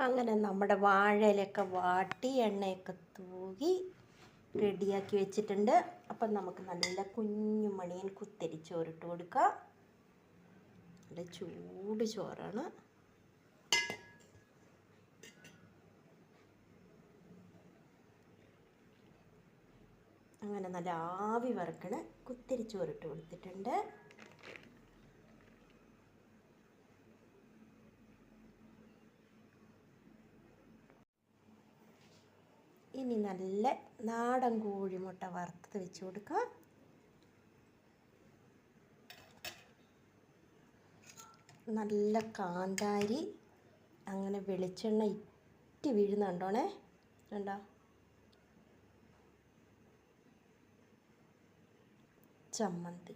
അങ്ങനെ നമ്മുടെ വാഴയിലൊക്കെ വാട്ടി എണ്ണയൊക്കെ തൂകി റെഡിയാക്കി വെച്ചിട്ടുണ്ട്. അപ്പം നമുക്ക് നല്ല കുഞ്ഞു മണിയൻ കുത്തരി ചോറിട്ട് കൊടുക്കാം. നല്ല ചൂട് ചോറാണ്. അങ്ങനെ നല്ല ആവി വറക്കണ കുത്തരി ചോറിട്ട് കൊടുത്തിട്ടുണ്ട്. ഇനി നല്ല നാടൻ കോഴിമുട്ട വറുത്തത് വെച്ച് കൊടുക്കാം. നല്ല കാന്താരി അങ്ങനെ വെളിച്ചെണ്ണ ഇറ്റി വീഴുന്നുണ്ടോണേ, കണ്ടോ? ചമ്മന്തി,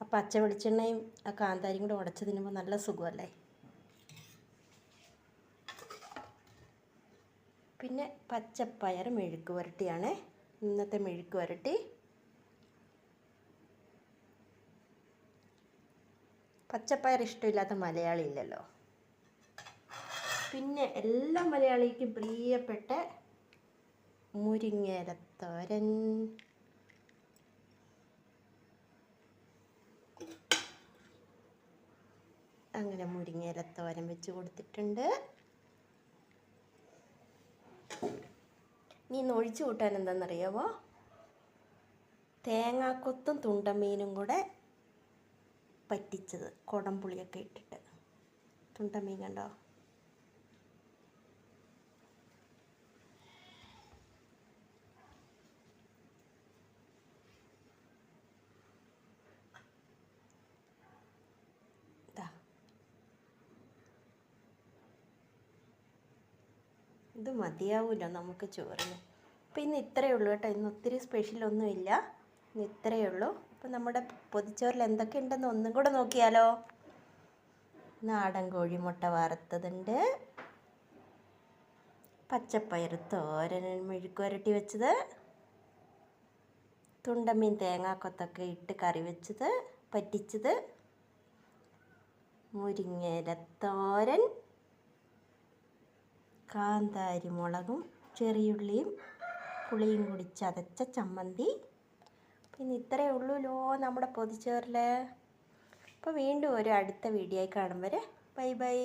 ആ പച്ച വെളിച്ചെണ്ണയും ആ കാന്താരിയും കൂടെ ഉടച്ച് തിന്നുമ്പോൾ നല്ല സുഖമല്ലേ. പിന്നെ പച്ചപ്പയർ മെഴുക്ക് വരട്ടിയാണേ ഇന്നത്തെ മെഴുക്ക് വരട്ടി. പച്ചപ്പയർ ഇഷ്ടമില്ലാത്ത മലയാളി ഇല്ലല്ലോ. പിന്നെ എല്ലാ മലയാളിക്കും പ്രിയപ്പെട്ട മുരിങ്ങയിലത്തോരൻ. അങ്ങനെ മുരിങ്ങയിലത്തോരൻ വെച്ച് കൊടുത്തിട്ടുണ്ട്. നീ ഇന്ന് ഒഴിച്ചു കൂട്ടാൻ എന്താണെന്നറിയാമോ? തേങ്ങാക്കൊത്തും തുണ്ടമീനും കൂടെ പറ്റിച്ചത്, കുടംപുളിയൊക്കെ ഇട്ടിട്ട്. തുണ്ടമീൻ കണ്ടോ? ഇത് മതിയാവില്ല നമുക്ക് ചോറിന്. അപ്പോൾ ഇന്ന് ഇത്രയേ ഉള്ളൂ കേട്ടോ. ഇന്ന് ഒത്തിരി സ്പെഷ്യലൊന്നുമില്ല, ഇന്ന് ഇത്രയേ ഉള്ളൂ. അപ്പോൾ നമ്മുടെ പൊതിച്ചോറിൽ എന്തൊക്കെ ഉണ്ടെന്ന് ഒന്നും കൂടെ നോക്കിയാലോ? നാടൻ കോഴിമുട്ട വറുത്തതുണ്ട്, പച്ചപ്പയർ തോരൻ മെഴുക്ക് വരട്ടി വെച്ചത്, തുണ്ടമീൻ തേങ്ങാക്കൊത്തൊക്കെ ഇട്ട് കറി വെച്ചത് പറ്റിച്ചത്, മുരിങ്ങയിലത്തോരൻ, കാന്താരി മുളകും ചെറിയുള്ളിയും പുളിയും കൂടി ചതച്ച ചമ്മന്തി. പിന്നെ ഇത്രയേ ഉള്ളൂല്ലോ നമ്മുടെ പൊതിച്ചോറിൽ. അപ്പോൾ വീണ്ടും ഒരു അടുത്ത വീഡിയോ കാണും വരെ ബൈ ബൈ.